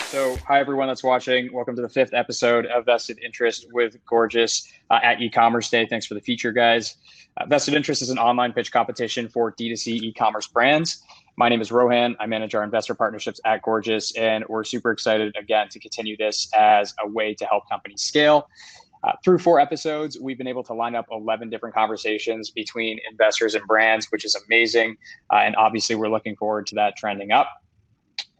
So, hi everyone that's watching. Welcome to the 5th episode of Vested Interest with Gorgias at eCommerce Day. Thanks for the feature, guys. Vested Interest is an online pitch competition for D2C e-commerce brands. My name is Rohan. I manage our investor partnerships at Gorgias, and we're super excited again to continue this as a way to help companies scale. Through 4 episodes, we've been able to line up 11 different conversations between investors and brands, which is amazing. And obviously, we're looking forward to that trending up.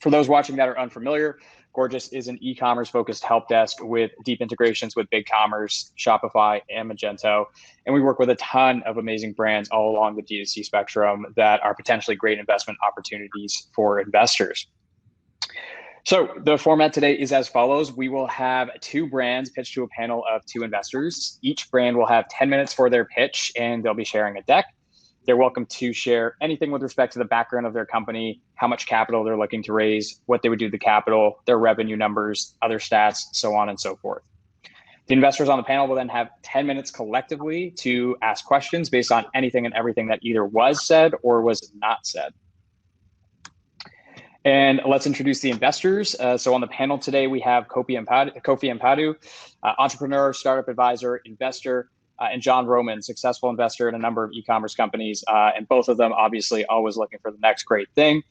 For those watching that are unfamiliar, Gorgias is an e-commerce focused help desk with deep integrations with BigCommerce, Shopify, and Magento. And we work with a ton of amazing brands all along the D2C spectrum that are potentially great investment opportunities for investors. So the format today is as follows. We will have 2 brands pitch to a panel of 2 investors. Each brand will have 10 minutes for their pitch, and they'll be sharing a deck. They're welcome to share anything with respect to the background of their company, how much capital they're looking to raise, what they would do with the capital, their revenue numbers, other stats, so on and so forth. The investors on the panel will then have 10 minutes collectively to ask questions based on anything and everything that either was said or was not said. And let's introduce the investors. So on the panel today, we have Kofi Ampadu, entrepreneur, startup advisor, investor, and John Roman, successful investor in a number of e-commerce companies, and both of them obviously always looking for the next great thing.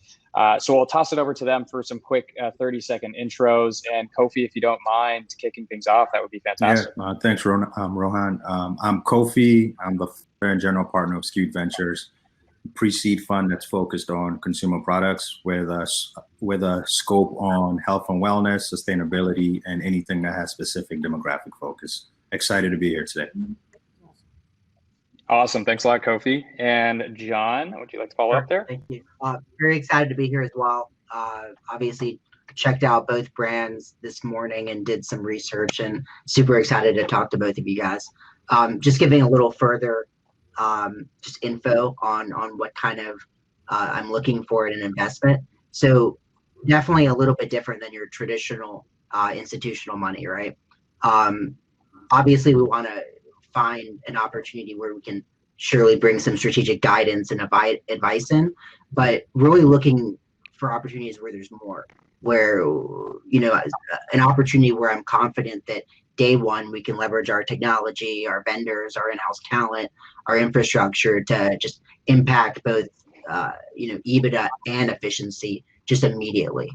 So we'll toss it over to them for some quick 30-second intros. And Kofi, if you don't mind kicking things off, that would be fantastic. Yeah, thanks, Rohan. I'm Kofi. I'm the founder and general partner of Skewed Ventures, pre-seed fund that's focused on consumer products with a scope on health and wellness, sustainability, and anything that has specific demographic focus. Excited to be here today. Awesome. Thanks a lot, Kofi. And John, would you like to follow up there? Thank you. Very excited to be here as well. Obviously, checked out both brands this morning and did some research, and super excited to talk to both of you guys. Just giving a little further just info on what kind of I'm looking for in an investment. So definitely a little bit different than your traditional institutional money, right? Obviously, we want to find an opportunity where we can surely bring some strategic guidance and advice in, but really looking for opportunities where there's more, where, you know, an opportunity where I'm confident that day one we can leverage our technology, our vendors, our in-house talent, our infrastructure to just impact both, EBITDA and efficiency just immediately.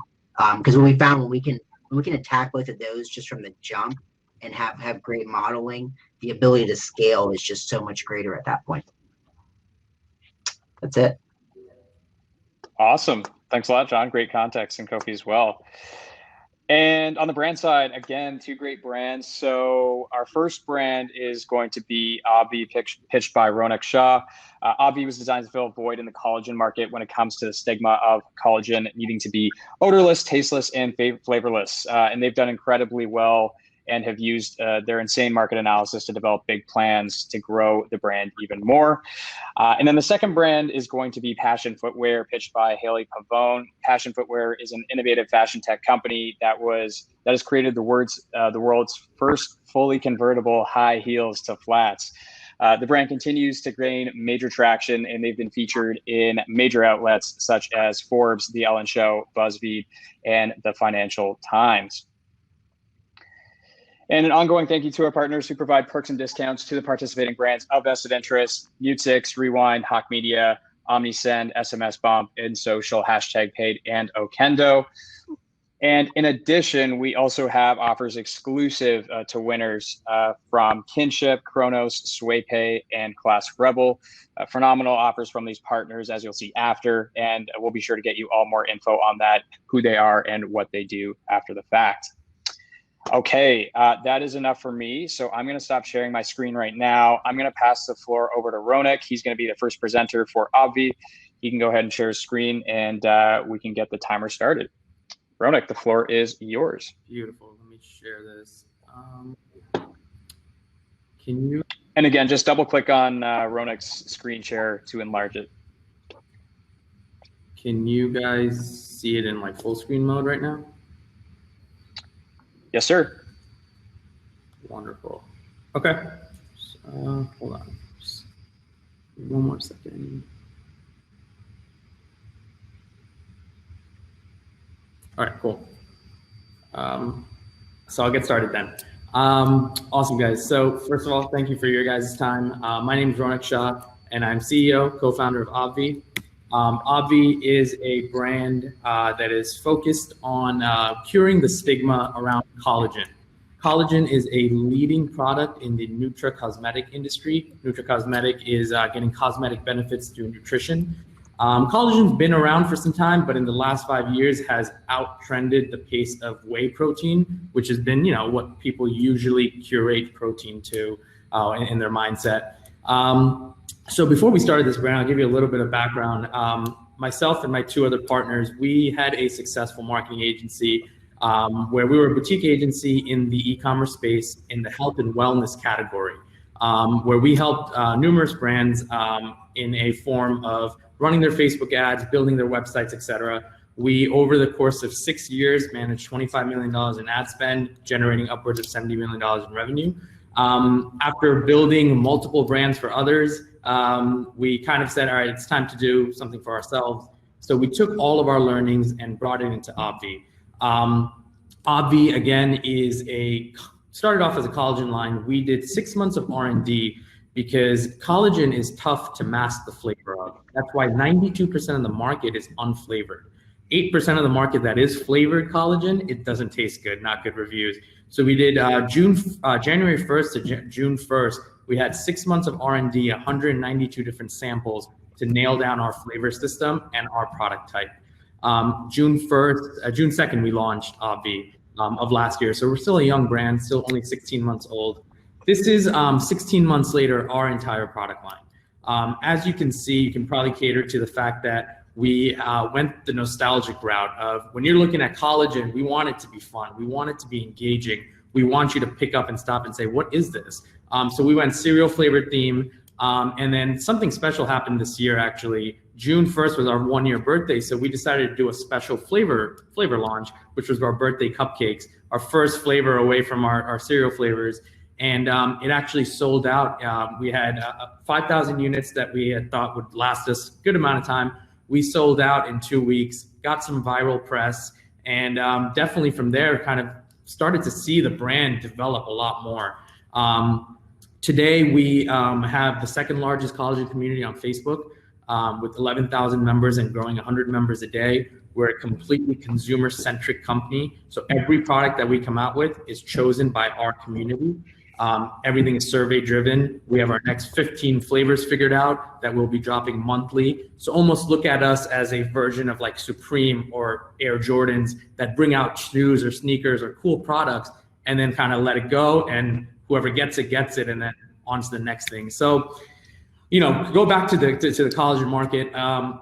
Because what we found when we can attack both of those just from the jump and have great modeling, the ability to scale is just so much greater at that point. That's it. Awesome. Thanks a lot, John. Great context, and Kofi as well. And on the brand side, again, 2 great brands. So our first brand is going to be Obvi, pitched by Ronak Shah. Obvi was designed to fill a void in the collagen market when it comes to the stigma of collagen needing to be odorless, tasteless, and flavorless. And they've done incredibly well and have used their insane market analysis to develop big plans to grow the brand even more. And then the second brand is going to be Pashion Footwear, pitched by Haley Pavone. Pashion Footwear is an innovative fashion tech company that has created the world's first fully convertible high heels to flats. The brand continues to gain major traction, and they've been featured in major outlets such as Forbes, The Ellen Show, BuzzFeed, and the Financial Times. And an ongoing thank you to our partners who provide perks and discounts to the participating brands of Vested Interest: Mute6, Rewind, Hawk Media, OmniSend, SMS Bump, InSocial, #Paid, and Okendo. And in addition, we also have offers exclusive to winners from Kinship, Kronos, SwayPay, and Classic Rebel. Phenomenal offers from these partners, as you'll see after, and we'll be sure to get you all more info on that, who they are, and what they do after the fact. Okay, that is enough for me. So I'm going to stop sharing my screen right now. I'm going to pass the floor over to Ronak. He's going to be the first presenter for Obvi. He can go ahead and share his screen, and we can get the timer started. Ronak, the floor is yours. Beautiful. Let me share this. Can you? And again, just double click on Ronak's screen share to enlarge it. Can you guys see it in like full screen mode right now? Yes, sir. Wonderful. Okay. So, hold on. Just one more second. All right, cool. So I'll get started then. Awesome, guys. So first of all, thank you for your guys' time. My name is Ronak Shah, and I'm CEO, co-founder of Obvi. Obvi is a brand that is focused on curing the stigma around collagen. Collagen is a leading product in the nutracosmetic industry. Nutracosmetic is getting cosmetic benefits through nutrition. Collagen's been around for some time, but in the last 5 years has outtrended the pace of whey protein, which has been, what people usually curate protein to in their mindset. So before we started this brand, I'll give you a little bit of background. Myself and my two other partners, we had a successful marketing agency where we were a boutique agency in the e-commerce space in the health and wellness category, where we helped numerous brands in a form of running their Facebook ads, building their websites, etc. We, over the course of 6 years, managed $25 million in ad spend, generating upwards of $70 million in revenue. After building multiple brands for others, we kind of said, all right, it's time to do something for ourselves. So we took all of our learnings and brought it into Obvi. Obvi, again, started off as a collagen line. We did 6 months of R&D because collagen is tough to mask the flavor of. That's why 92% of the market is unflavored. 8% of the market that is flavored collagen, it doesn't taste good, not good reviews. So we did January 1st to June 1st, we had 6 months of R&D, 192 different samples to nail down our flavor system and our product type. June 2nd, we launched Obvi of last year. So we're still a young brand, still only 16 months old. This is 16 months later, our entire product line. As you can see, you can probably cater to the fact that we went the nostalgic route of when you're looking at collagen, we want it to be fun. We want it to be engaging. We want you to pick up and stop and say, what is this? So we went cereal flavored theme. And then something special happened this year, actually. June 1st was our 1-year birthday. So we decided to do a special flavor launch, which was our birthday cupcakes, our first flavor away from our cereal flavors. And it actually sold out. We had 5,000 units that we had thought would last us a good amount of time. We sold out in 2 weeks, got some viral press, and definitely from there kind of started to see the brand develop a lot more. Today, we have the second largest collagen community on Facebook with 11,000 members and growing 100 members a day. We're a completely consumer-centric company. So every product that we come out with is chosen by our community. Everything is survey-driven. We have our next 15 flavors figured out that we'll be dropping monthly. So almost look at us as a version of like Supreme or Air Jordans that bring out shoes or sneakers or cool products and then kind of let it go. And whoever gets it, and then on to the next thing. So, go back to the collagen market.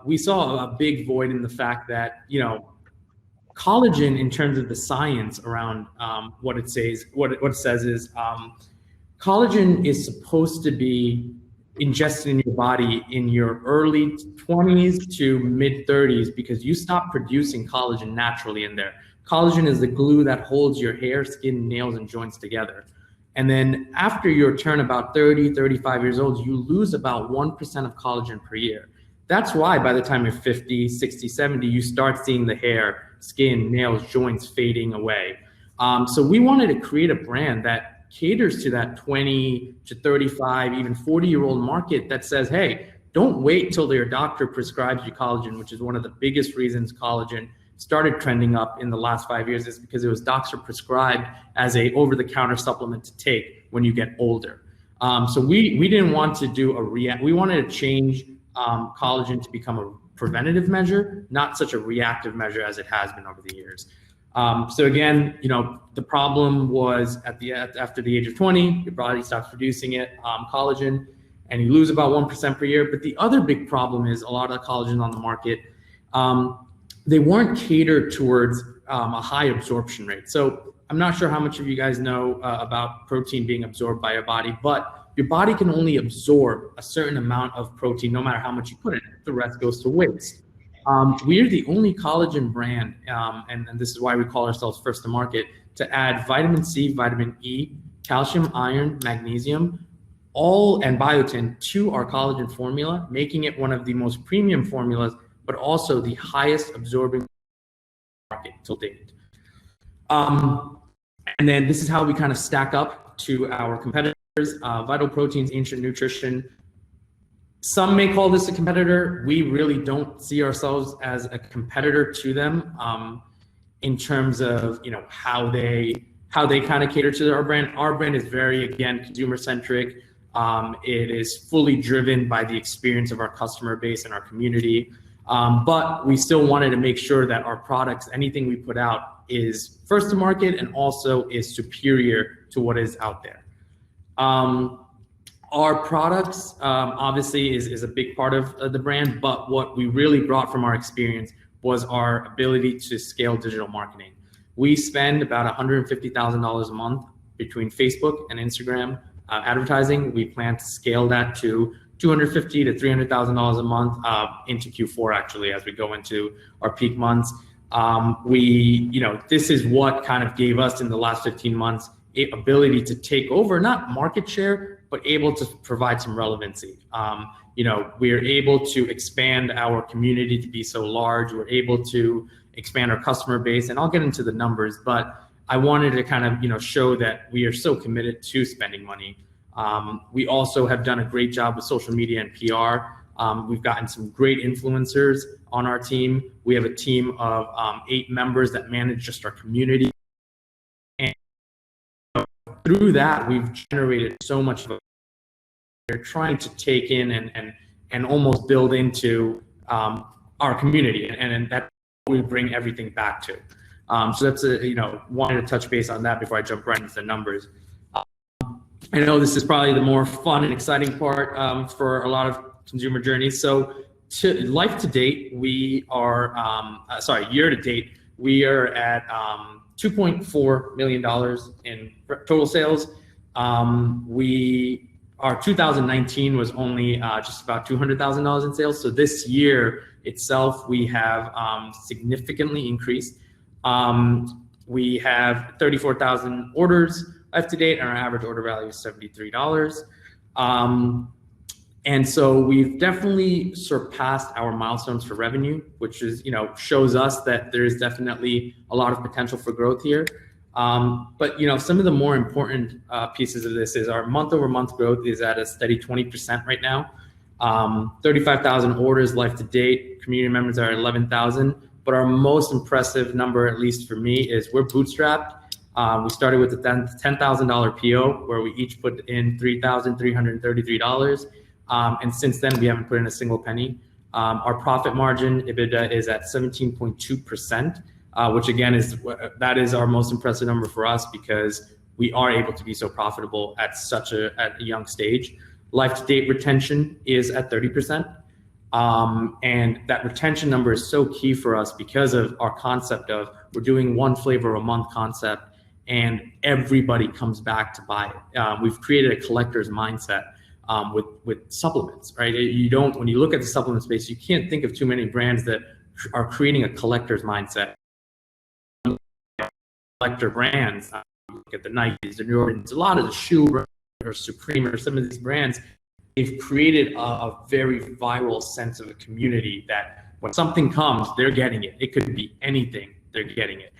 We saw a big void in the fact that, collagen in terms of the science around what it says is collagen is supposed to be ingested in your body in your early 20s to mid 30s because you stop producing collagen naturally in there. Collagen is the glue that holds your hair, skin, nails, and joints together. And then after your turn about 30, 35 years old, you lose about 1% of collagen per year. That's why by the time you're 50, 60, 70, you start seeing the hair, skin, nails, joints fading away. So we wanted to create a brand that caters to that 20 to 35, even 40-year-old market that says, hey, don't wait till your doctor prescribes you collagen, which is one of the biggest reasons collagen started trending up in the last 5 years is because it was doctor prescribed as a over-the-counter supplement to take when you get older. So we didn't want to do we wanted to change collagen to become a preventative measure, not such a reactive measure as it has been over the years. So again, the problem was after the age of 20, your body stops producing collagen, and you lose about 1% per year. But the other big problem is a lot of the collagen on the market, they weren't catered towards a high absorption rate. So I'm not sure how much of you guys know about protein being absorbed by your body, but your body can only absorb a certain amount of protein no matter how much you put in it. The rest goes to waste. We are the only collagen brand, and this is why we call ourselves first to market, to add vitamin C, vitamin E, calcium, iron, magnesium, and biotin to our collagen formula, making it one of the most premium formulas, but also the highest absorbing market till date. And then this is how we kind of stack up to our competitors. Vital Proteins, Ancient Nutrition. Some may call this a competitor. We really don't see ourselves as a competitor to them in terms of how they kind of cater to our brand. Our brand is very, again, consumer centric. It is fully driven by the experience of our customer base and our community. But we still wanted to make sure that our products, anything we put out, is first to market and also is superior to what is out there. Our products obviously is a big part of the brand, but what we really brought from our experience was our ability to scale digital marketing. We spend about $150,000 a month between Facebook and Instagram advertising. We plan to scale that to $250,000 to $300,000 a month into Q4, actually, as we go into our peak months. This is what kind of gave us in the last 15 months ability to take over, not market share, but able to provide some relevancy. We are able to expand our community to be so large. We're able to expand our customer base, and I'll get into the numbers, but I wanted to kind of, show that we are so committed to spending money. We also have done a great job with social media and PR. We've gotten some great influencers on our team. We have a team of 8 members that manage just our community. And through that, we've generated so much of we're trying to take in and almost build into our community. And that's what we bring everything back to. So that's wanted to touch base on that before I jump right into the numbers. I know this is probably the more fun and exciting part for a lot of consumer journeys. So life to date, we are, year to date, we are at $2.4 million in total sales. Our 2019 was only just about $200,000 in sales. So this year itself, we have significantly increased. We have 34,000 orders life to date, and our average order value is $73. And so we've definitely surpassed our milestones for revenue, which is, shows us that there is definitely a lot of potential for growth here. But some of the more important pieces of this is our month-over-month growth is at a steady 20% right now. 35,000 orders life to date. Community members are 11,000. But our most impressive number, at least for me, is we're bootstrapped. We started with a $10,000 PO where we each put in $3,333. And since then, we haven't put in a single penny. Our profit margin, EBITDA, is at 17.2%. Which again that is our most impressive number for us because we are able to be so profitable at a young stage. Life to date retention is at 30%. And that retention number is so key for us because of our concept of we're doing one flavor a month concept and everybody comes back to buy it. We've created a collector's mindset with supplements, right? When you look at the supplement space, you can't think of too many brands that are creating a collector's mindset. Collector brands, look at the Nikes, the Jordans, a lot of the shoe brands or Supreme or some of these brands, they've created a very viral sense of a community that when something comes, they're getting it. It could be anything, they're getting it.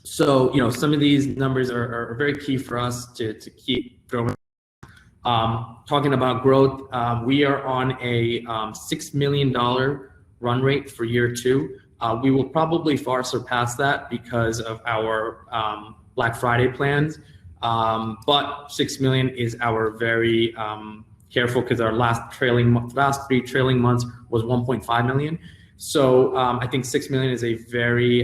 So, some of these numbers are very key for us to keep growing. Talking about growth, we are on a $6 million run rate for year 2. We will probably far surpass that because of our Black Friday plans. But 6 million is our very careful because our last 3 trailing months was 1.5 million. So I think 6 million is a very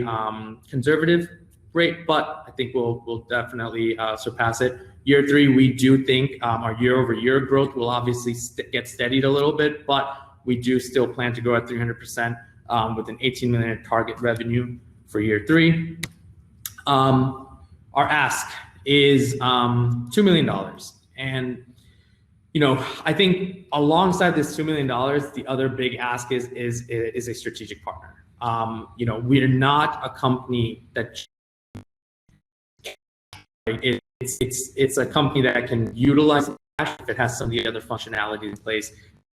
conservative rate, but I think we'll definitely surpass it. Year 3, we do think our year-over-year growth will obviously get steadied a little bit, but we do still plan to grow at 300%. With an 18 million target revenue for year 3. Our ask is $2 million. And, I think alongside this $2 million, the other big ask is a strategic partner. We're not a company that it's a company that can utilize cash if it has some of the other functionality in place.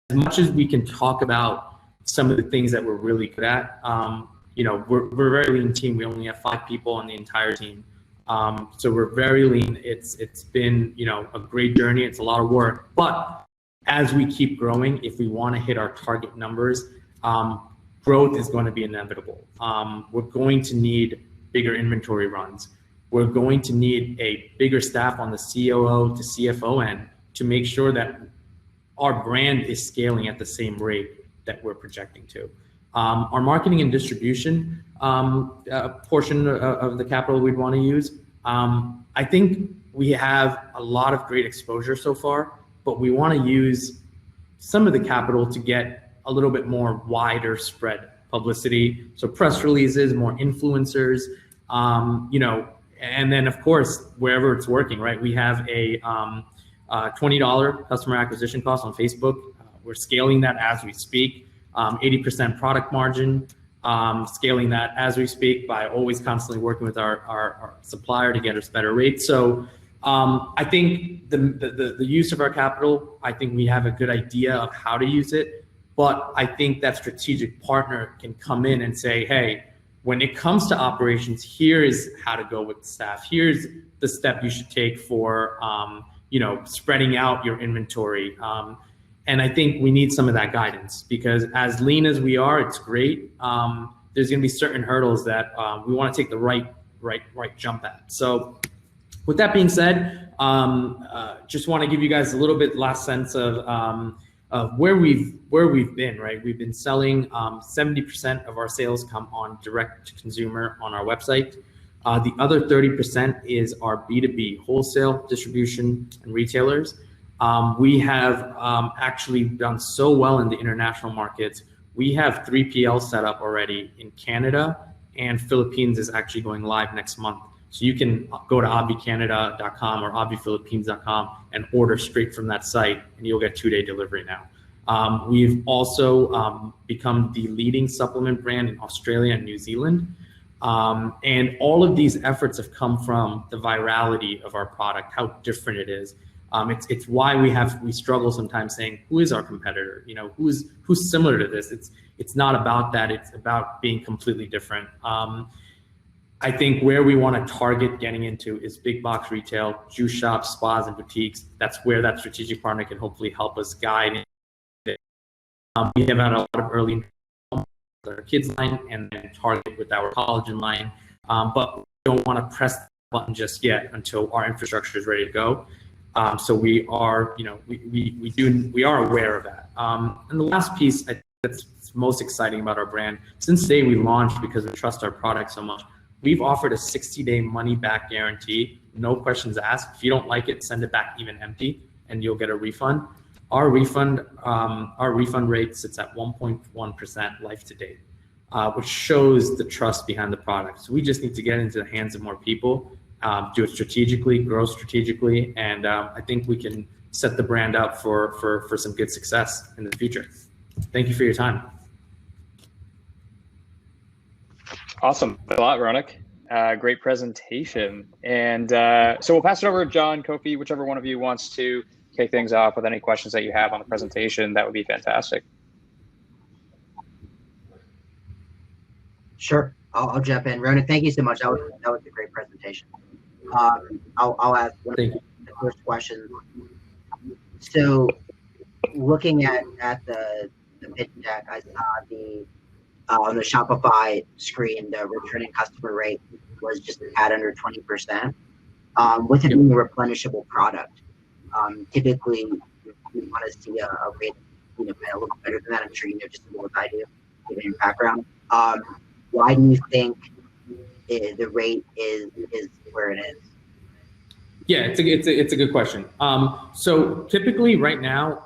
As much as we can talk about some of the things that we're really good at, we're a very lean team. We only have 5 people on the entire team. So we're very lean. It's been, a great journey. It's a lot of work, but as we keep growing, if we want to hit our target numbers, growth is going to be inevitable. We're going to need bigger inventory runs. We're going to need a bigger staff on the COO to CFO end to make sure that our brand is scaling at the same rate that we're projecting to. Our marketing and distribution portion of the capital we'd want to use, I think we have a lot of great exposure so far, but we want to use some of the capital to get a little bit more wider spread publicity. So press releases, more influencers, and then of course, wherever it's working, right? We have a $20 customer acquisition cost on Facebook. We're scaling that as we speak. 80% product margin, scaling that as we speak by always constantly working with our supplier to get us better rates. So I think the use of our capital, I think we have a good idea of how to use it, but I think that strategic partner can come in and say, hey, when it comes to operations, here is how to go with staff. Here's the step you should take for, spreading out your inventory. And I think we need some of that guidance, because as lean as we are, it's great. There's going to be certain hurdles that we want to take the right jump at. So with that being said, just want to give you guys a little bit last sense of where we've been, right? We've been selling 70% of our sales come on direct to consumer on our website. The other 30% is our B2B wholesale distribution and retailers. We have actually done so well in the international markets. We have 3PL set up already in Canada, and Philippines is actually going live next month. So you can go to obvicanada.com or obviphilippines.com and order straight from that site, and you'll get 2-day delivery now. We've also become the leading supplement brand in Australia and New Zealand. And all of these efforts have come from the virality of our product, how different it is. It's why we struggle sometimes saying, who is our competitor? Who's similar to this? It's not about that. It's about being completely different. I think where we want to target getting into is big box retail, juice shops, spas, and boutiques. That's where that strategic partner can hopefully help us guide. We have had a lot of early with our kids line and then target with our collagen line, but we don't want to press the button just yet until our infrastructure is ready to go. So we are, we are aware of that. And the last piece I think that's most exciting about our brand, since the day we launched, because we trust our product so much, we've offered a 60-day money-back guarantee, no questions asked. If you don't like it, send it back even empty, and you'll get a refund. Our refund rate sits at 1.1% life to date, which shows the trust behind the product. So we just need to get into the hands of more people, do it strategically, grow strategically, and I think we can set the brand up for some good success in the future. Thank you for your time. Awesome. Thanks a lot, Ronak. Great presentation. And so we'll pass it over to John, Kofi, whichever one of you wants to kick things off with any questions that you have on the presentation. That would be fantastic. Sure. I'll jump in. Ronak, thank you so much. That was a great presentation. I'll ask one of the first questions. So looking at the pitch deck, I saw on the Shopify screen, the returning customer rate was just a tad under 20%. With it being a replenishable product, typically we want to see a rate, a little better than that. I'm sure you know just as well as I do, given your background. Why do you think the rate is where it is? Yeah, it's a good question. So typically right now,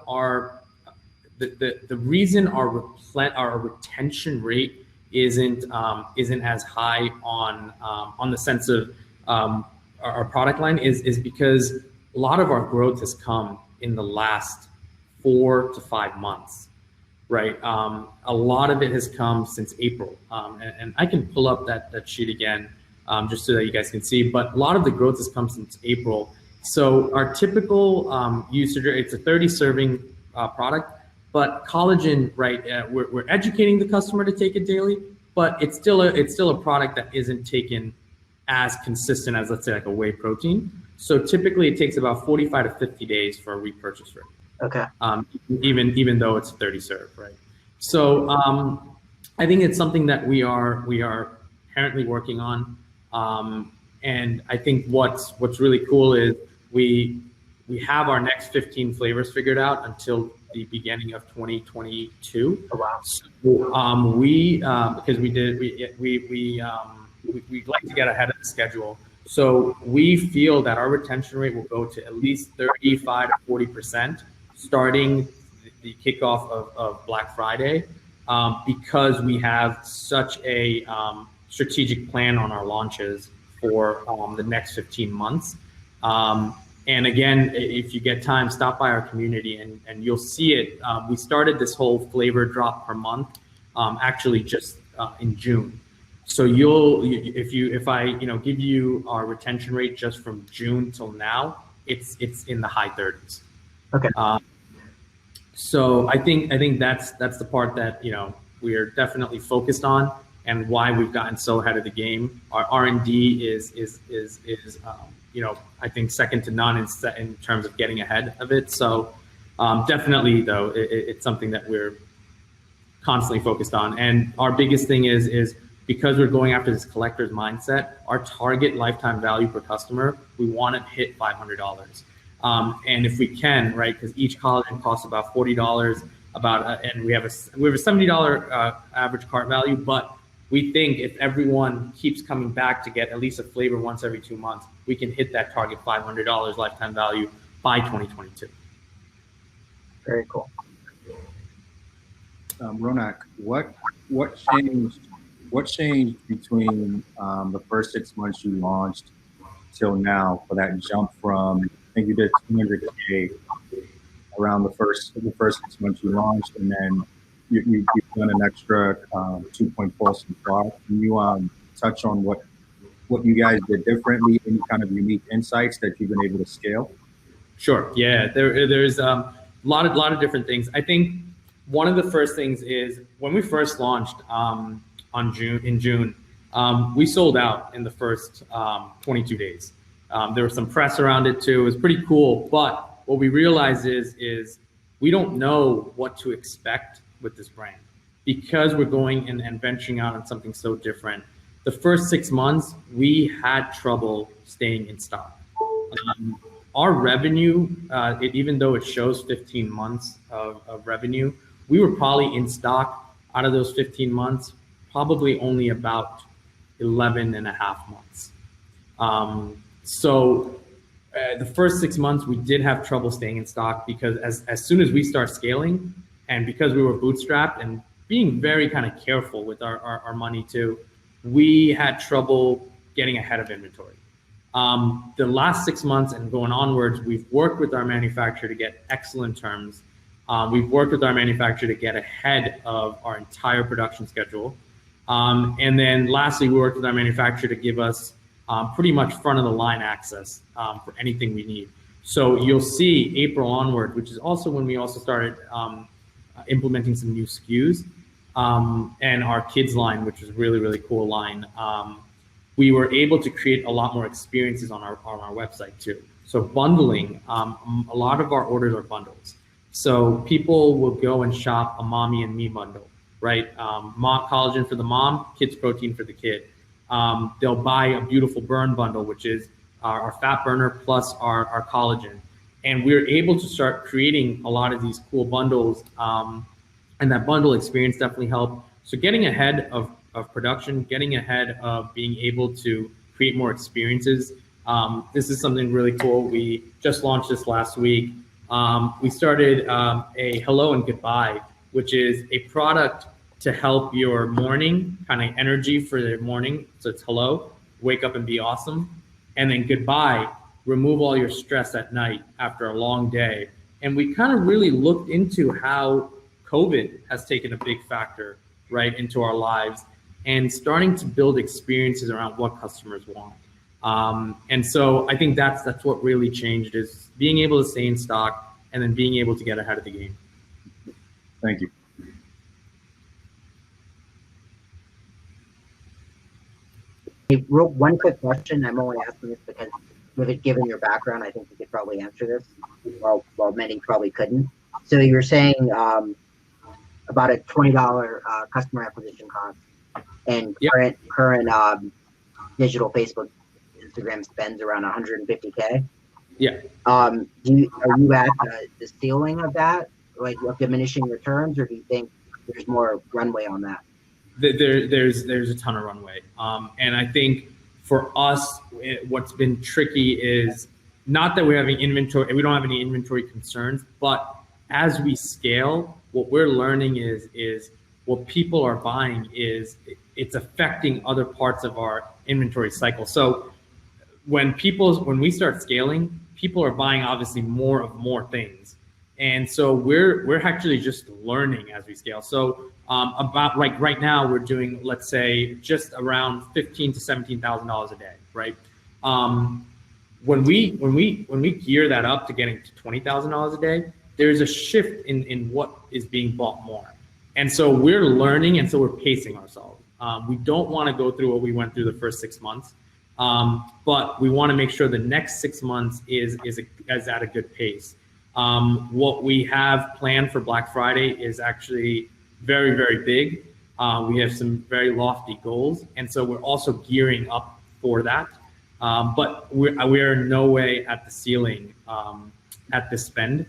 the reason our retention rate isn't as high on the sense of our product line is because a lot of our growth has come in the last 4 to 5 months, right? A lot of it has come since April, and I can pull up that sheet again just so that you guys can see. But a lot of the growth has come since April. So our typical usage, it's a 30 serving product. But collagen, right, we're educating the customer to take it daily, but it's still a product that isn't taken as consistent as, let's say, like a whey protein. So typically it takes about 45 to 50 days for a repurchase rate. Okay. Even though it's 30 serve, right? So I think it's something that we are currently working on. And I think what's really cool is we have our next 15 flavors figured out until the beginning of 2022. Oh, wow. So because we'd like to get ahead of the schedule. So we feel that our retention rate will go to at least 35 to 40% starting the kickoff of Black Friday, because we have such a strategic plan on our launches for the next 15 months. And again, if you get time, stop by our community and you'll see it. We started this whole flavor drop per month actually just in June. So if I give you our retention rate just from June till now, it's in the high 30s. Okay. So I think that's the part that we are definitely focused on, and why we've gotten so ahead of the game. Our R&D is I think second to none in terms of getting ahead of it. So definitely though it's something that we're constantly focused on, and our biggest thing is because we're going after this collector's mindset, our target lifetime value per customer, we want to hit $500. And if we can, right, because each collagen costs about $40, and we have a $70 average cart value, but we think if everyone keeps coming back to get at least a flavor once every 2 months, we can hit that target $500 lifetime value by 2022. Very cool. Ronak, what changed between the first 6 months you launched till now for that jump from, I think you did 200K around the first 6 months you launched, and then you've done an extra 2.4 so far. Can you touch on what you guys did differently, any kind of unique insights that you've been able to scale? Sure. Yeah, there's a lot of different things. I think one of the first things is when we first launched in June, we sold out in the first 22 days. There was some press around it too. It was pretty cool. But what we realized is we don't know what to expect with this brand, because we're going and venturing out on something so different. The first 6 months, we had trouble staying in stock. Our revenue, even though it shows 15 months of revenue, we were probably in stock out of those 15 months, probably only about 11 and a half months. So the first 6 months, we did have trouble staying in stock, because as soon as we start scaling, and because we were bootstrapped and being very kind of careful with our money too, we had trouble getting ahead of inventory. The last 6 months and going onwards, we've worked with our manufacturer to get excellent terms. We've worked with our manufacturer to get ahead of our entire production schedule. And then lastly, we worked with our manufacturer to give us pretty much front of the line access for anything we need. So you'll see April onward, which is also when we also started implementing some new SKUs, and our kids line, which is really, really cool line. We were able to create a lot more experiences on our website too. So bundling, a lot of our orders are bundles. So people will go and shop a mommy and me bundle, right? Mom collagen for the mom, kids protein for the kid. They'll buy a beautiful burn bundle, which is our fat burner plus our collagen. And we're able to start creating a lot of these cool bundles, and that bundle experience definitely helped. So getting ahead of production, getting ahead of being able to create more experiences. This is something really cool. We just launched this last week. We started a hello and goodbye, which is a product to help your morning kind of energy for the morning. So it's hello, wake up and be awesome. And then goodbye, remove all your stress at night after a long day. And we kind of really looked into how COVID has taken a big factor, right, into our lives, and starting to build experiences around what customers want. And so I think that's what really changed, is being able to stay in stock and then being able to get ahead of the game. Thank you. Hey, one quick question. I'm only asking this because, with it given your background, I think you could probably answer this, while many probably couldn't. So you were saying about a $20 customer acquisition cost, and current digital Facebook, Instagram spends around 150K. Yeah. Are you at the ceiling of that, like of diminishing returns, or do you think there's more runway on that? There's a ton of runway, and I think for us, what's been tricky is not that we're having inventory. We don't have any inventory concerns, but as we scale, what we're learning is what people are buying is it's affecting other parts of our inventory cycle. So when we start scaling, people are buying obviously more things. And so we're actually just learning as we scale. So about like right now we're doing, let's say, just around $15,000 to $17,000 a day, right? When we gear that up to getting to $20,000 a day, there's a shift in what is being bought more. And so we're learning, and so we're pacing ourselves. We don't want to go through what we went through the first 6 months, but we want to make sure the next 6 months is at a good pace. What we have planned for Black Friday is actually very, very big. We have some very lofty goals, and so we're also gearing up for that. But we're in no way at the ceiling at this spend.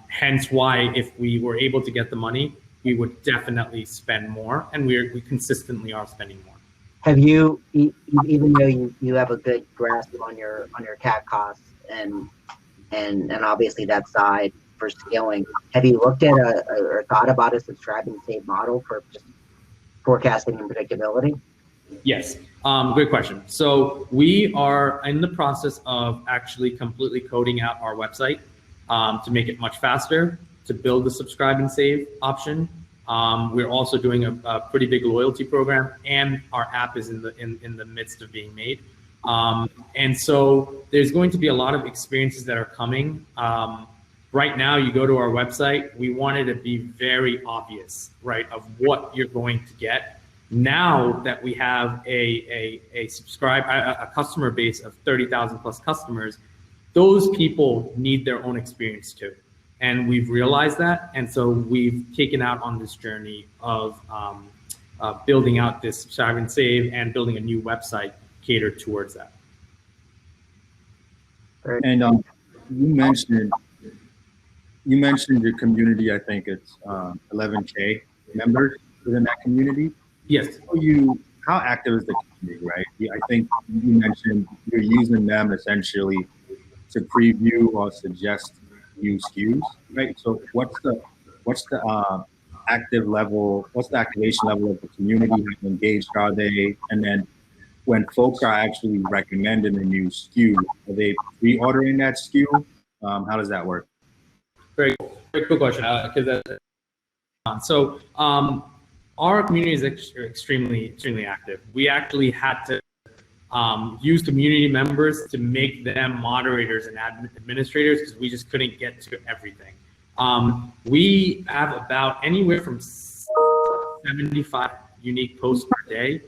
Hence why if we were able to get the money, we would definitely spend more, and we consistently are spending more. Have you, even though you have a good grasp on your CAC costs and obviously that side for scaling, have you looked at or thought about a subscribe and save model for just forecasting and predictability? Yes, great question. So we are in the process of actually completely coding out our website to make it much faster, to build the subscribe and save option. We're also doing a pretty big loyalty program, and our app is in the midst of being made. And so there's going to be a lot of experiences that are coming. Right now, you go to our website, we want it to be very obvious, right, of what you're going to get. Now that we have a customer base of 30,000 plus customers, those people need their own experience too. And we've realized that. And so we've taken out on this journey of building out this subscribe and save and building a new website catered towards that. And you mentioned your community. I think it's 11K members within that community. Yes. How active is the community, right? I think you mentioned you're using them essentially to preview or suggest new SKUs, right? So what's the active level? What's the activation level of the community? How engaged are they? And then when folks are actually recommending a new SKU, are they pre-ordering that SKU? How does that work? Very good question. So our community is extremely active. We actually had to use community members to make them moderators and administrators because we just couldn't get to everything. We have about anywhere from 75 unique posts per day.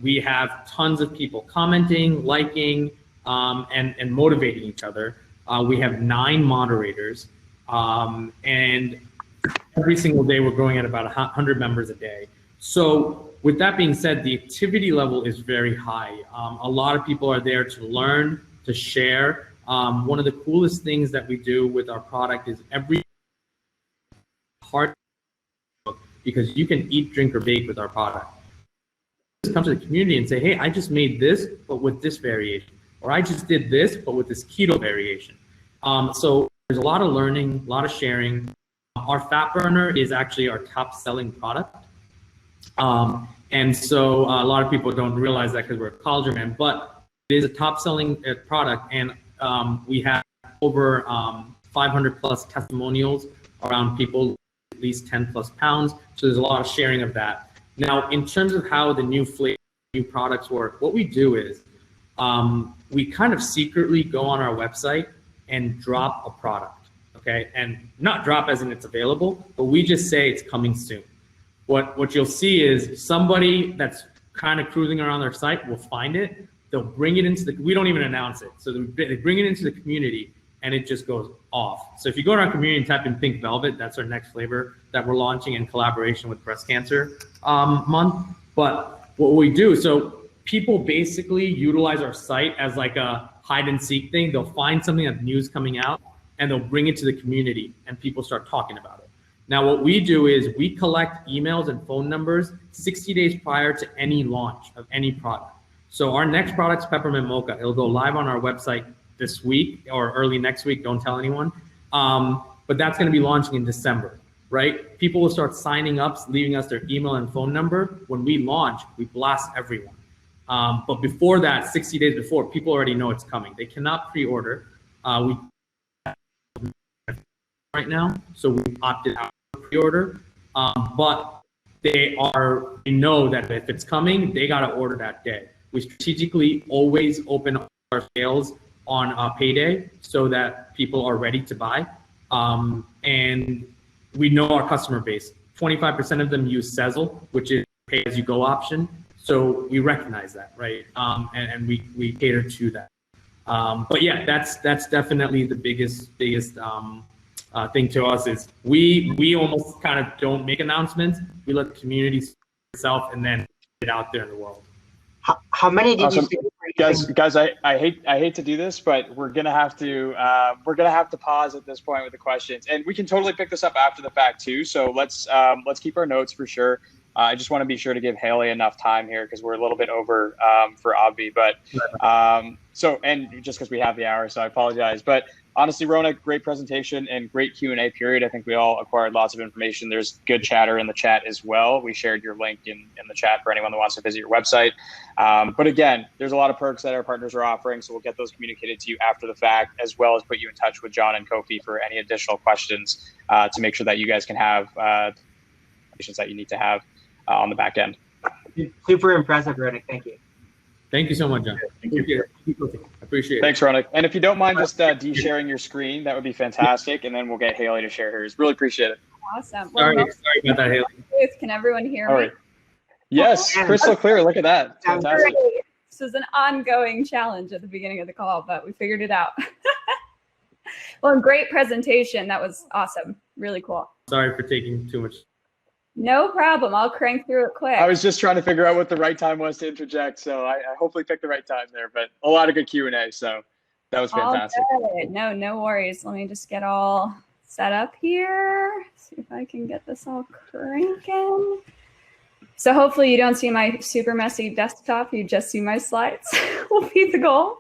We have tons of people commenting, liking, and motivating each other. We have 9 moderators, and every single day we're growing at about 100 members a day. So with that being said, the activity level is very high. A lot of people are there to learn, to share. One of the coolest things that we do with our product is every part, because you can eat, drink, or bake with our product. Just come to the community and say, hey, I just made this, but with this variation. Or I just did this, but with this keto variation. So there's a lot of learning, a lot of sharing. Our fat burner is actually our top selling product. And so a lot of people don't realize that because we're a collagen man, but it is a top selling product. And we have over 500 plus testimonials around people at least 10 plus pounds. So there's a lot of sharing of that. Now, in terms of how the new flavor, new products work, what we do is we kind of secretly go on our website and drop a product, okay? And not drop as in it's available, but we just say it's coming soon. What you'll see is somebody that's kind of cruising around their site will find it. They'll bring it into we don't even announce it. So they bring it into the community and it just goes off. So if you go to our community and type in Pink Velvet, that's our next flavor that we're launching in collaboration with Breast Cancer Month. But what we do, so people basically utilize our site as like a hide and seek thing. They'll find something that's news coming out and they'll bring it to the community and people start talking about it. Now, what we do is we collect emails and phone numbers 60 days prior to any launch of any product. So our next product's Peppermint Mocha. It'll go live on our website this week or early next week. Don't tell anyone. But that's going to be launching in December, right? People will start signing up, leaving us their email and phone number. When we launch, we blast everyone. But before that, 60 days before, people already know it's coming. They cannot pre-order. We right now, so we opted out of pre-order. But they know that if it's coming, they got to order that day. We strategically always open our sales on payday so that people are ready to buy. And we know our customer base. 25% of them use Sezzle, which is pay-as-you-go option. So we recognize that, right? And we cater to that. But yeah, that's definitely the biggest thing to us is we almost kind of don't make announcements. We let the community see itself and then get it out there in the world. How many did you say? Guys, I hate to do this, but we're gonna have to pause at this point with the questions, and we can totally pick this up after the fact too. So let's keep our notes for sure. I just want to be sure to give Haley enough time here because we're a little bit over for Obvi, but so and just because we have the hour, so I apologize. But honestly, Ronak, great presentation and great Q&A period. I think we all acquired lots of information. There's good chatter in the chat as well. We shared your link in the chat for anyone that wants to visit your website. But again, there's a lot of perks that our partners are offering, so we'll get those communicated to you after the fact, as well as put you in touch with John and Kofi for any additional questions to make sure that you guys can have questions that you need to have on the back end. Super impressive, Ronak. Thank you. Thank you so much, John. Thank you. Appreciate it. Thanks, Ronak. And if you don't mind just de-sharing your screen, that would be fantastic. And then we'll get Haley to share hers. Really appreciate it. Awesome. Sorry about that, Haley. Can everyone hear me? All right. Yes, crystal clear. Look at that. Fantastic. This was an ongoing challenge at the beginning of the call, but we figured it out. Well, great presentation. That was awesome. Really cool. Sorry for taking too much. No problem. I'll crank through it quick. I was just trying to figure out what the right time was to interject, so I hopefully picked the right time there. But a lot of good Q&A, so that was fantastic. No worries. Let me just get all set up here. See if I can get this all cranking. So hopefully you don't see my super messy desktop. You just see my slides. Will be the goal.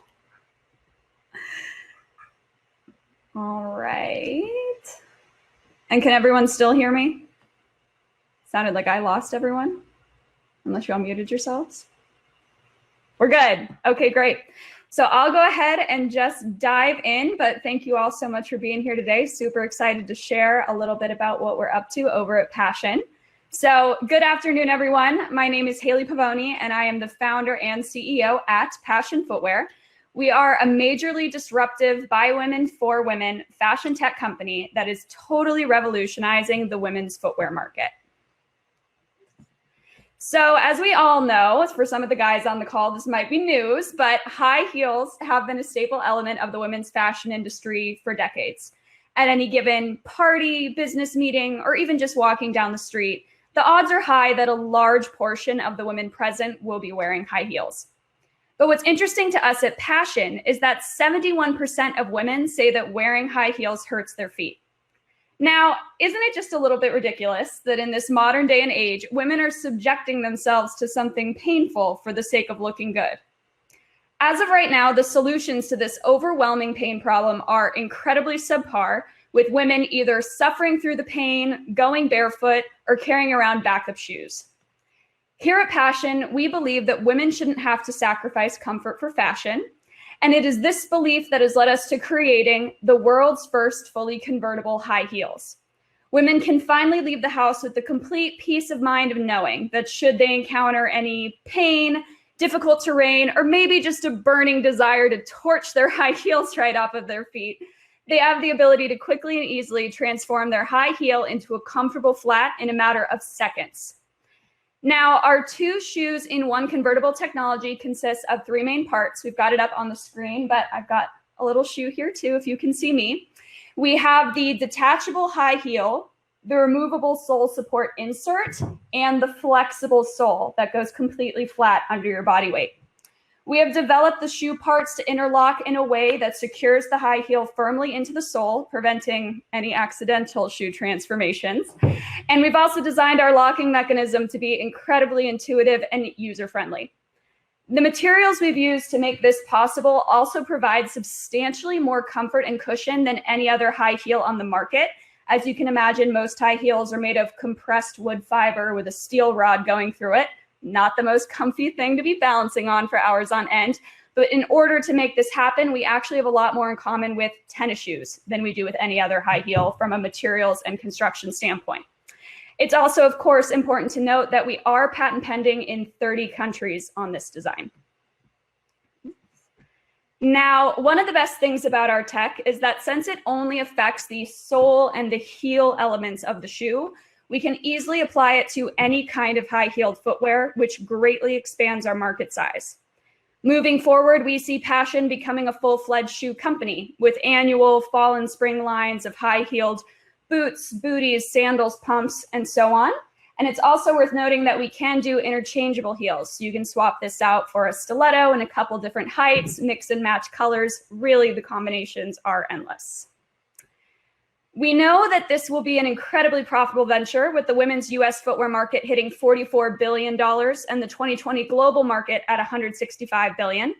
All right. And can everyone still hear me? Sounded like I lost everyone, unless you all muted yourselves. We're good. Okay, great. So I'll go ahead and just dive in, but thank you all so much for being here today. Super excited to share a little bit about what we're up to over at Passion. So good afternoon, everyone. My name is Haley Pavone, and I am the founder and CEO at Passion Footwear. We are a majorly disruptive by women for women fashion tech company that is totally revolutionizing the women's footwear market. So as we all know, for some of the guys on the call, this might be news, but high heels have been a staple element of the women's fashion industry for decades. At any given party, business meeting, or even just walking down the street, the odds are high that a large portion of the women present will be wearing high heels. But what's interesting to us at Passion is that 71% of women say that wearing high heels hurts their feet. Now, isn't it just a little bit ridiculous that in this modern day and age, women are subjecting themselves to something painful for the sake of looking good? As of right now, the solutions to this overwhelming pain problem are incredibly subpar, with women either suffering through the pain, going barefoot, or carrying around backup shoes. Here at Passion, we believe that women shouldn't have to sacrifice comfort for fashion. And it is this belief that has led us to creating the world's first fully convertible high heels. Women can finally leave the house with the complete peace of mind of knowing that should they encounter any pain, difficult terrain, or maybe just a burning desire to torch their high heels right off of their feet, they have the ability to quickly and easily transform their high heel into a comfortable flat in a matter of seconds. Now, our 2 shoes in 1 convertible technology consists of 3 main parts. We've got it up on the screen, but I've got a little shoe here too, if you can see me. We have the detachable high heel, the removable sole support insert, and the flexible sole that goes completely flat under your body weight. We have developed the shoe parts to interlock in a way that secures the high heel firmly into the sole, preventing any accidental shoe transformations. And we've also designed our locking mechanism to be incredibly intuitive and user-friendly. The materials we've used to make this possible also provide substantially more comfort and cushion than any other high heel on the market. As you can imagine, most high heels are made of compressed wood fiber with a steel rod going through it. Not the most comfy thing to be balancing on for hours on end. But in order to make this happen, we actually have a lot more in common with tennis shoes than we do with any other high heel from a materials and construction standpoint. It's also, of course, important to note that we are patent pending in 30 countries on this design. Now, one of the best things about our tech is that since it only affects the sole and the heel elements of the shoe, we can easily apply it to any kind of high-heeled footwear, which greatly expands our market size. Moving forward, we see Pashion becoming a full-fledged shoe company with annual fall and spring lines of high-heeled boots, booties, sandals, pumps, and so on. And it's also worth noting that we can do interchangeable heels. So you can swap this out for a stiletto in a couple different heights, mix and match colors. Really, the combinations are endless. We know that this will be an incredibly profitable venture, with the women's US footwear market hitting $44 billion and the 2020 global market at $165 billion.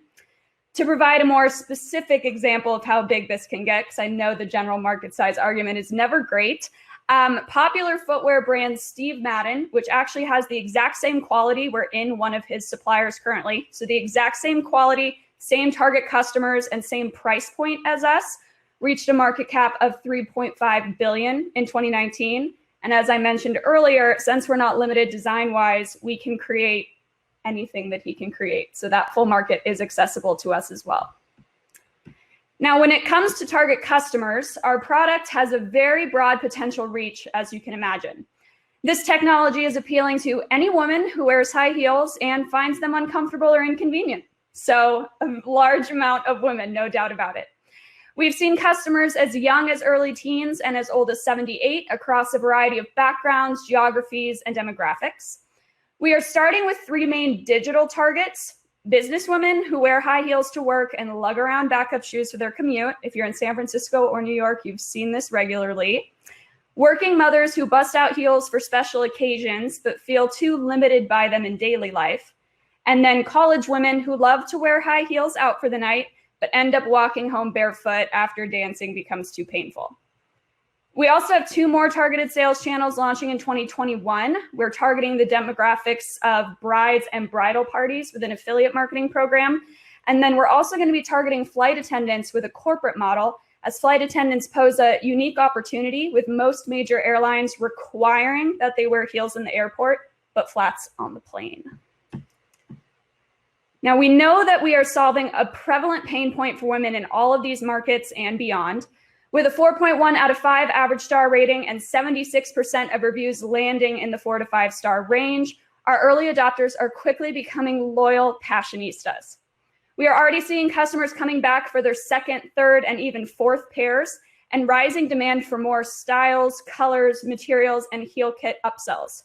To provide a more specific example of how big this can get, because I know the general market size argument is never great, popular footwear brand Steve Madden, which actually has the exact same quality, we're in one of his suppliers currently, so the exact same quality, same target customers, and same price point as us, reached a market cap of $3.5 billion in 2019. And as I mentioned earlier, since we're not limited design-wise, we can create anything that he can create. So that full market is accessible to us as well. Now, when it comes to target customers, our product has a very broad potential reach, as you can imagine. This technology is appealing to any woman who wears high heels and finds them uncomfortable or inconvenient. So a large amount of women, no doubt about it. We've seen customers as young as early teens and as old as 78 across a variety of backgrounds, geographies, and demographics. We are starting with 3 main digital targets: businesswomen who wear high heels to work and lug around backup shoes for their commute. If you're in San Francisco or New York, you've seen this regularly. Working mothers who bust out heels for special occasions but feel too limited by them in daily life. And then college women who love to wear high heels out for the night but end up walking home barefoot after dancing becomes too painful. We also have 2 more targeted sales channels launching in 2021. We're targeting the demographics of brides and bridal parties with an affiliate marketing program. And then we're also going to be targeting flight attendants with a corporate model, as flight attendants pose a unique opportunity, with most major airlines requiring that they wear heels in the airport, but flats on the plane. Now, we know that we are solving a prevalent pain point for women in all of these markets and beyond. With a 4.1 out of 5 average star rating and 76% of reviews landing in the 4 to 5 star range, our early adopters are quickly becoming loyal Passionistas. We are already seeing customers coming back for their 2nd, 3rd, and even 4th pairs, and rising demand for more styles, colors, materials, and heel kit upsells.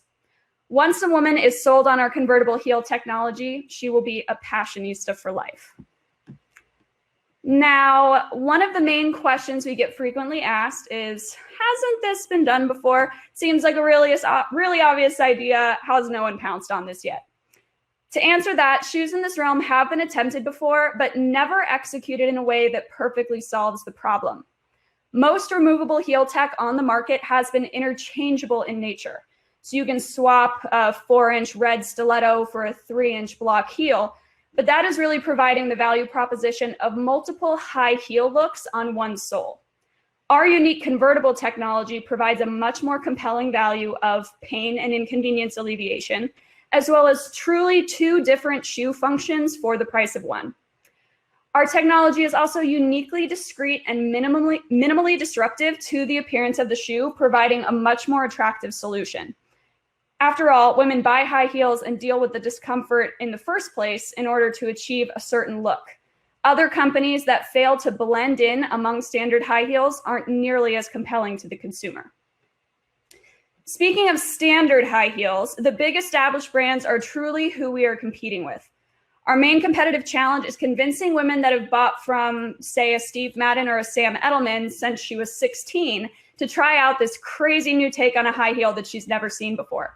Once a woman is sold on our convertible heel technology, she will be a Passionista for life. Now, one of the main questions we get frequently asked is, hasn't this been done before? Seems like a really obvious idea. How has no one pounced on this yet? To answer that, shoes in this realm have been attempted before, but never executed in a way that perfectly solves the problem. Most removable heel tech on the market has been interchangeable in nature. So you can swap a 4-inch red stiletto for a 3-inch block heel, but that is really providing the value proposition of multiple high heel looks on one sole. Our unique convertible technology provides a much more compelling value of pain and inconvenience alleviation, as well as truly 2 different shoe functions for the price of one. Our technology is also uniquely discreet and minimally disruptive to the appearance of the shoe, providing a much more attractive solution. After all, women buy high heels and deal with the discomfort in the first place in order to achieve a certain look. Other companies that fail to blend in among standard high heels aren't nearly as compelling to the consumer. Speaking of standard high heels, the big established brands are truly who we are competing with. Our main competitive challenge is convincing women that have bought from, say, a Steve Madden or a Sam Edelman since she was 16 to try out this crazy new take on a high heel that she's never seen before.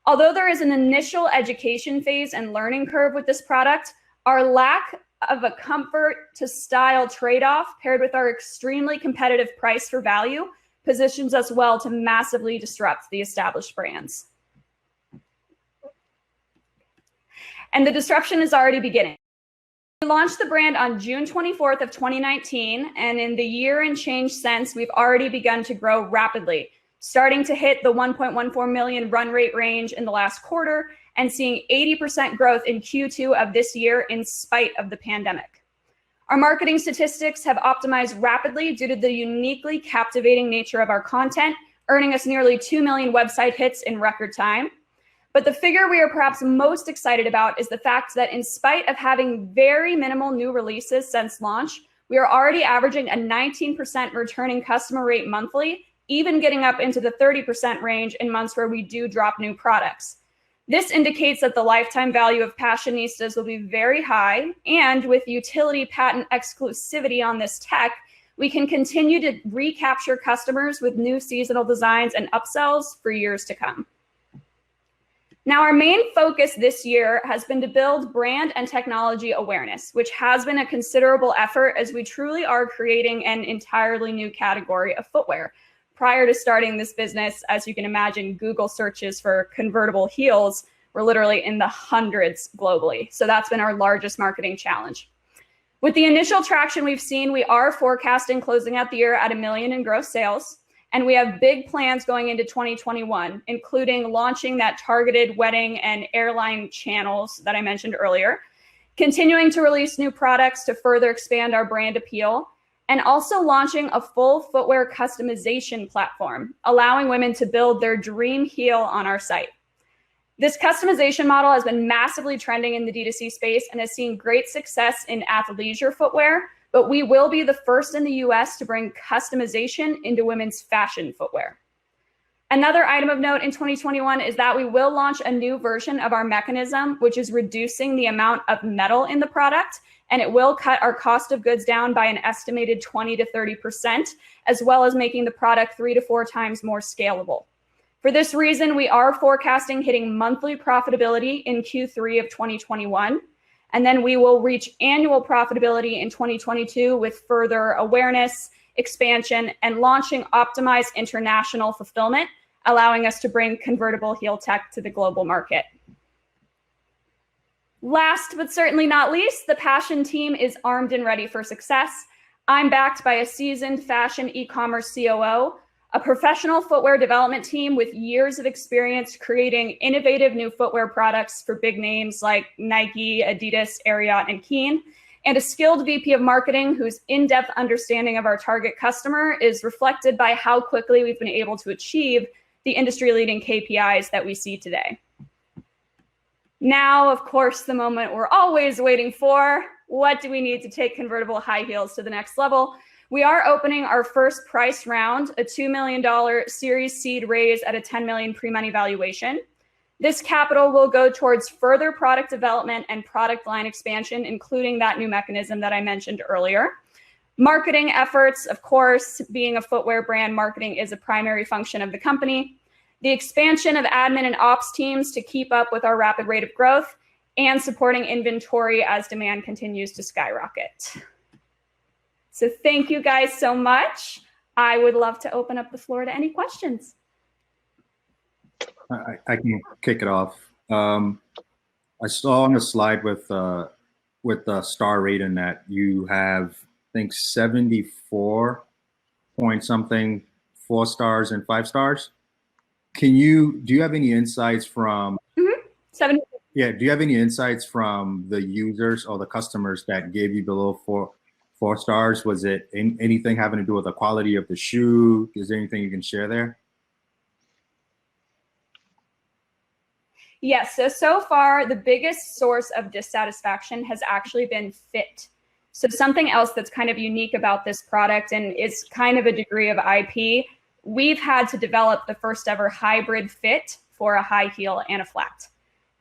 Although there is an initial education phase and learning curve with this product, our lack of a comfort to style trade-off paired with our extremely competitive price for value positions us well to massively disrupt the established brands. And the disruption is already beginning. We launched the brand on June 24th of 2019, and in the year and change since, we've already begun to grow rapidly, starting to hit the 1.14 million run rate range in the last quarter and seeing 80% growth in Q2 of this year in spite of the pandemic. Our marketing statistics have optimized rapidly due to the uniquely captivating nature of our content, earning us nearly 2 million website hits in record time. But the figure we are perhaps most excited about is the fact that in spite of having very minimal new releases since launch, we are already averaging a 19% returning customer rate monthly, even getting up into the 30% range in months where we do drop new products. This indicates that the lifetime value of Passionistas will be very high, and with utility patent exclusivity on this tech, we can continue to recapture customers with new seasonal designs and upsells for years to come. Now, our main focus this year has been to build brand and technology awareness, which has been a considerable effort as we truly are creating an entirely new category of footwear. Prior to starting this business, as you can imagine, Google searches for convertible heels were literally in the hundreds globally. So that's been our largest marketing challenge. With the initial traction we've seen, we are forecasting closing out the year at $1 million in gross sales. And we have big plans going into 2021, including launching that targeted wedding and airline channels that I mentioned earlier, continuing to release new products to further expand our brand appeal, and also launching a full footwear customization platform, allowing women to build their dream heel on our site. This customization model has been massively trending in the D2C space and has seen great success in athleisure footwear, but we will be the first in the US to bring customization into women's fashion footwear. Another item of note in 2021 is that we will launch a new version of our mechanism, which is reducing the amount of metal in the product, and it will cut our cost of goods down by an estimated 20 to 30%, as well as making the product 3 to 4 times more scalable. For this reason, we are forecasting hitting monthly profitability in Q3 of 2021, and then we will reach annual profitability in 2022 with further awareness, expansion, and launching optimized international fulfillment, allowing us to bring convertible heel tech to the global market. Last but certainly not least, the Passion team is armed and ready for success. I'm backed by a seasoned fashion e-commerce COO, a professional footwear development team with years of experience creating innovative new footwear products for big names like Nike, Adidas, Ariat, and Keen, and a skilled VP of marketing whose in-depth understanding of our target customer is reflected by how quickly we've been able to achieve the industry-leading KPIs that we see today. Now, of course, the moment we're always waiting for: what do we need to take convertible high heels to the next level? We are opening our first price round, a $2 million Series Seed raise at a $10 million pre-money valuation. This capital will go towards further product development and product line expansion, including that new mechanism that I mentioned earlier. Marketing efforts, of course, being a footwear brand, marketing is a primary function of the company. The expansion of admin and ops teams to keep up with our rapid rate of growth, and supporting inventory as demand continues to skyrocket. So thank you guys so much. I would love to open up the floor to any questions. I can kick it off. I saw on the slide with the star rating that you have, I think, 74 point something 4 stars and 5 stars. Do you have any insights from? 70. Yeah. Do you have any insights from the users or the customers that gave you below 4 stars? Was it anything having to do with the quality of the shoe? Is there anything you can share there? Yes. So far, the biggest source of dissatisfaction has actually been fit. So something else that's kind of unique about this product and is kind of a degree of IP, we've had to develop the first ever hybrid fit for a high heel and a flat.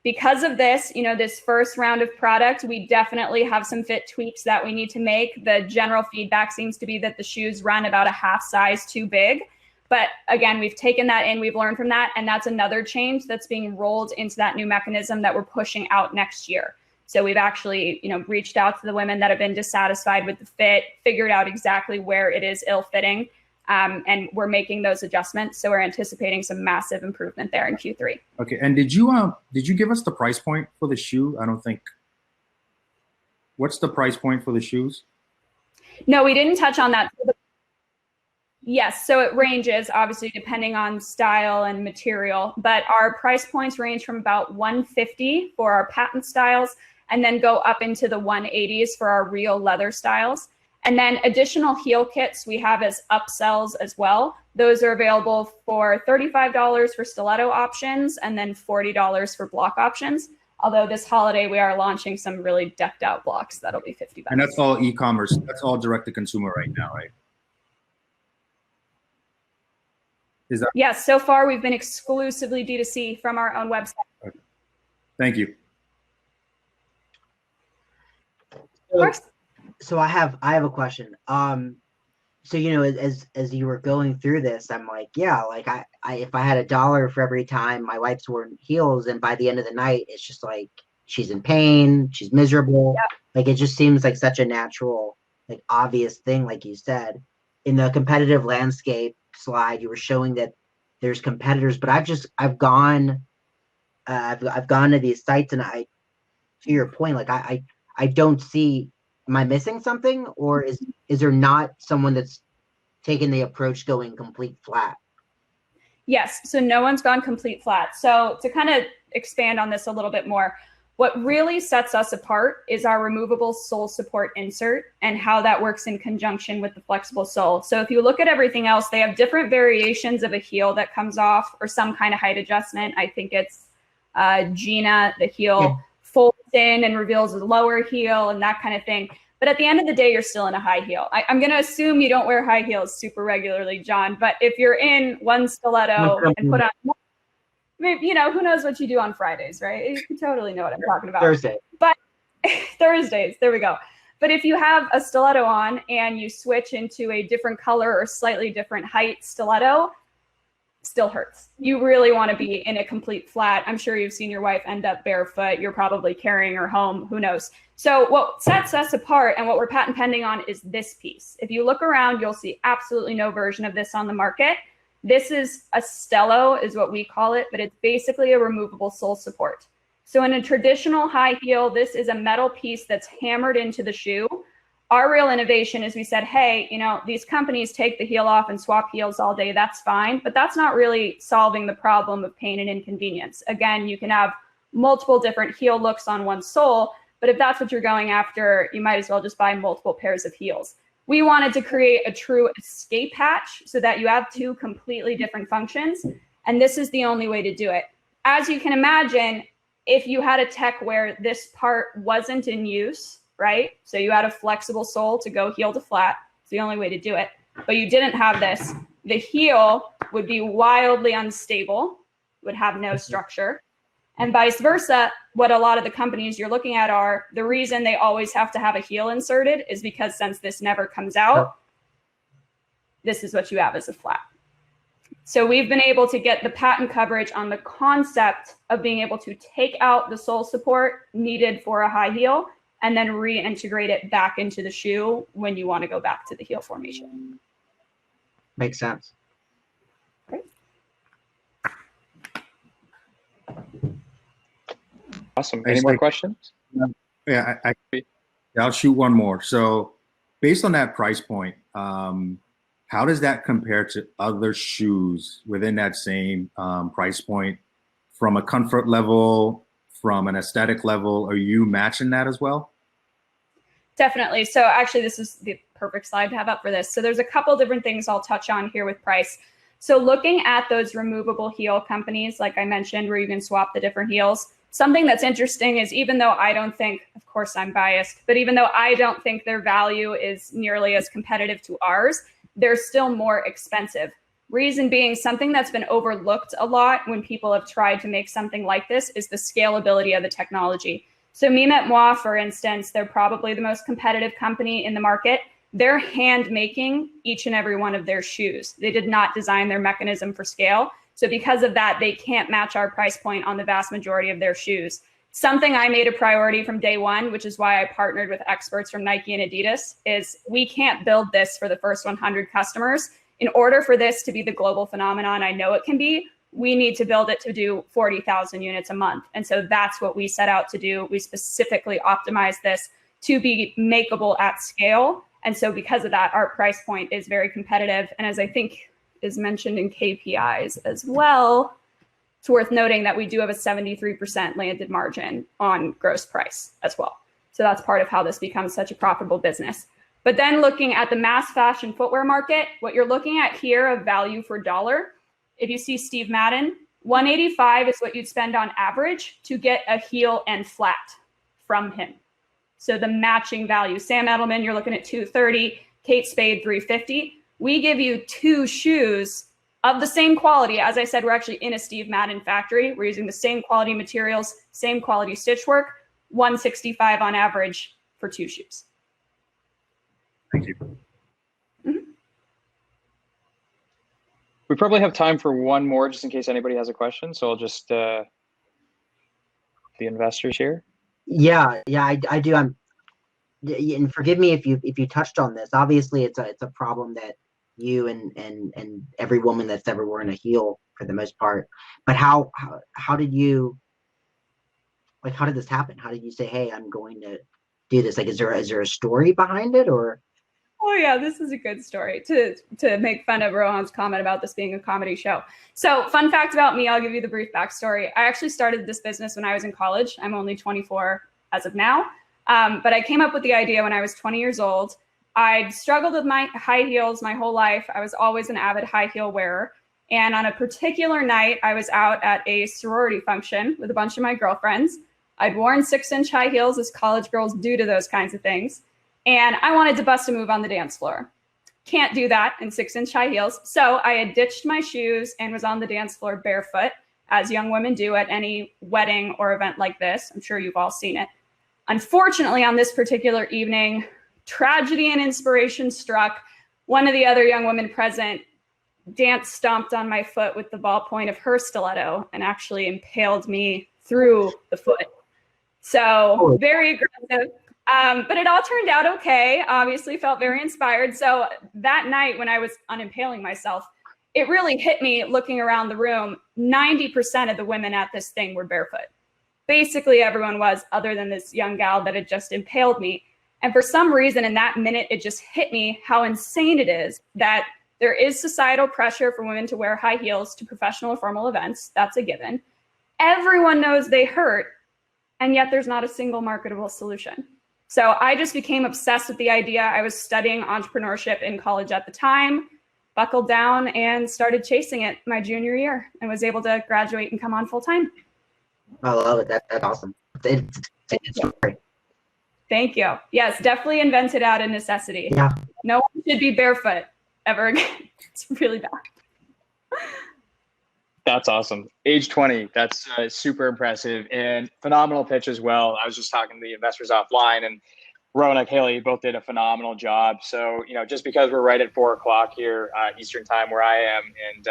Because of this, this first round of product, we definitely have some fit tweaks that we need to make. The general feedback seems to be that the shoes run about a half size too big. But again, we've taken that in, we've learned from that, and that's another change that's being rolled into that new mechanism that we're pushing out next year. So we've actually, reached out to the women that have been dissatisfied with the fit, figured out exactly where it is ill-fitting, and we're making those adjustments. So we're anticipating some massive improvement there in Q3. Okay, and did you give us the price point for the shoe? I don't think. What's the price point for the shoes? No, we didn't touch on that. Yes, so it ranges obviously depending on style and material, but our price points range from about $150 for our patent styles and then go up into the 180s for our real leather styles. And then additional heel kits we have as upsells as well. Those are available for $35 for stiletto options and then $40 for block options. Although this holiday we are launching some really decked out blocks that'll be $50. And that's all e-commerce. That's all direct to consumer right now, right? Is that? Yes, so far we've been exclusively D2C from our own website. Okay. Thank you. Of course. So I have a question. So as you were going through this, I'm like, yeah, like I if I had $1 for every time my wife's worn heels, and by the end of the night, it's just like she's in pain, she's miserable. Yeah. Like it just seems like such a natural, like obvious thing, like you said. In the competitive landscape slide, you were showing that there's competitors, but I've gone to these sites, and to your point, like I don't see. Am I missing something, or is there not someone that's taken the approach going complete flat? Yes, so no one's gone complete flat. So to kind of expand on this a little bit more, what really sets us apart is our removable sole support insert and how that works in conjunction with the flexible sole. So if you look at everything else, they have different variations of a heel that comes off or some kind of height adjustment. I think it's Gina, the heel folds in and reveals a lower heel and that kind of thing. But at the end of the day, you're still in a high heel. I'm going to assume you don't wear high heels super regularly, John, but if you're in one stiletto and put on, maybe, who knows what you do on Fridays, right? You totally know what I'm talking about. Thursday. But Thursdays, there we go. But if you have a stiletto on and you switch into a different color or slightly different height stiletto, still hurts. You really want to be in a complete flat. I'm sure you've seen your wife end up barefoot. You're probably carrying her home. Who knows? So what sets us apart and what we're patent pending on is this piece. If you look around, you'll see absolutely no version of this on the market. This is a Stello is what we call it, but it's basically a removable sole support. So in a traditional high heel, this is a metal piece that's hammered into the shoe. Our real innovation is we said, hey, these companies take the heel off and swap heels all day. That's fine, but that's not really solving the problem of pain and inconvenience. Again, you can have multiple different heel looks on one sole, but if that's what you're going after, you might as well just buy multiple pairs of heels. We wanted to create a true escape hatch so that you have two completely different functions, and this is the only way to do it. As you can imagine, if you had a tech where this part wasn't in use, right? So you had a flexible sole to go heel to flat. It's the only way to do it. But you didn't have this. The heel would be wildly unstable, would have no structure. And vice versa, what a lot of the companies you're looking at are, the reason they always have to have a heel inserted is because since this never comes out, this is what you have as a flat. So we've been able to get the patent coverage on the concept of being able to take out the sole support needed for a high heel and then reintegrate it back into the shoe when you want to go back to the heel formation. Makes sense. Great. Awesome. Any more questions? Yeah, I'll shoot one more. So based on that price point, how does that compare to other shoes within that same price point from a comfort level, from an aesthetic level? Are you matching that as well? Definitely. So actually, this is the perfect slide to have up for this. So there's a couple different things I'll touch on here with price. So looking at those removable heel companies, like I mentioned, where you can swap the different heels, something that's interesting is even though I don't think, of course I'm biased, but even though I don't think their value is nearly as competitive to ours, they're still more expensive. Reason being, something that's been overlooked a lot when people have tried to make something like this is the scalability of the technology. So Mime Moi, for instance, they're probably the most competitive company in the market. They're hand making each and every one of their shoes. They did not design their mechanism for scale. So because of that, they can't match our price point on the vast majority of their shoes. Something I made a priority from day one, which is why I partnered with experts from Nike and Adidas, is we can't build this for the first 100 customers. In order for this to be the global phenomenon I know it can be, we need to build it to do 40,000 units a month. And so that's what we set out to do. We specifically optimized this to be makeable at scale. And so because of that, our price point is very competitive. And as I think is mentioned in KPIs as well, it's worth noting that we do have a 73% landed margin on gross price as well. So that's part of how this becomes such a profitable business. But then looking at the mass fashion footwear market, what you're looking at here of value for dollar, if you see Steve Madden, $185 is what you'd spend on average to get a heel and flat from him. So the matching value. Sam Edelman, you're looking at $230, Kate Spade, $350. We give you two shoes of the same quality. As I said, we're actually in a Steve Madden factory. We're using the same quality materials, same quality stitch work, $165 on average for two shoes. Thank you. We probably have time for one more just in case anybody has a question. So I'll just, the investors here. Yeah, I do. And forgive me if you touched on this. Obviously, it's a problem that you and every woman that's ever worn a heel for the most part. But how did you, like, how did this happen? How did you say, hey, I'm going to do this? Like, is there a story behind it, or? Oh yeah, this is a good story to make fun of Rohan's comment about this being a comedy show. So fun fact about me, I'll give you the brief backstory. I actually started this business when I was in college. I'm only 24 as of now. But I came up with the idea when I was 20 years old. I'd struggled with my high heels my whole life. I was always an avid high heel wearer. And on a particular night, I was out at a sorority function with a bunch of my girlfriends. I'd worn 6-inch high heels, as college girls do to those kinds of things. And I wanted to bust a move on the dance floor. Can't do that in 6-inch high heels. So I had ditched my shoes and was on the dance floor barefoot, as young women do at any wedding or event like this. I'm sure you've all seen it. Unfortunately, on this particular evening, tragedy and inspiration struck. One of the other young women present dance stomped on my foot with the ballpoint of her stiletto and actually impaled me through the foot. So very aggressive. But it all turned out okay. Obviously felt very inspired. So that night when I was unimpaling myself, it really hit me looking around the room. 90% of the women at this thing were barefoot. Basically everyone was, other than this young gal that had just impaled me. And for some reason in that minute, it just hit me how insane it is that there is societal pressure for women to wear high heels to professional or formal events. That's a given. Everyone knows they hurt, and yet there's not a single marketable solution. So I just became obsessed with the idea. I was studying entrepreneurship in college at the time, buckled down and started chasing it my junior year and was able to graduate and come on full time. I love it. That's awesome. It's a good story. Thank you. Yes, definitely invented out of necessity. Yeah. No one should be barefoot ever again. It's really bad. That's awesome. Age 20, that's super impressive and phenomenal pitch as well. I was just talking to the investors offline, and Ronak, Haley both did a phenomenal job. So, just because we're right at 4 o'clock here Eastern time where I am and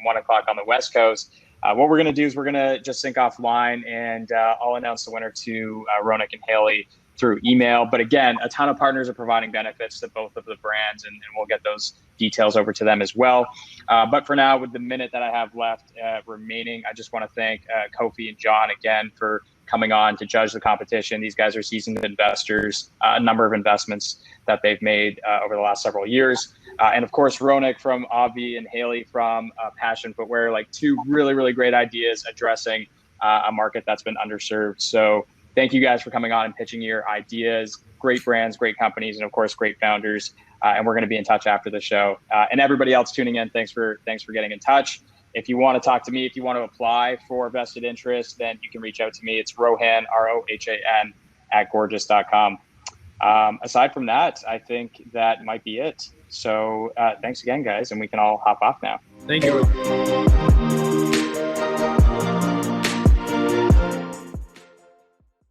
1 o'clock on the West Coast, what we're going to do is we're going to just sync offline, and I'll announce the winner to Ronak and Haley through email. But again, a ton of partners are providing benefits to both of the brands, and we'll get those details over to them as well. But for now, with the minute that I have left remaining, I just want to thank Kofi and John again for coming on to judge the competition. These guys are seasoned investors, a number of investments that they've made over the last several years. And of course, Ronak from Obvi and Haley from Pashion Footwear, like two really, really great ideas addressing a market that's been underserved. So thank you guys for coming on and pitching your ideas. Great brands, great companies, and of course, great founders. and we're going to be in touch after the show. And everybody else tuning in, thanks for getting in touch. If you want to talk to me, if you want to apply for vested interest, then you can reach out to me. It's Rohan, ROHAN, @gorgias.com. Aside from that, I think that might be it. So thanks again, guys, and we can all hop off now. Thank you.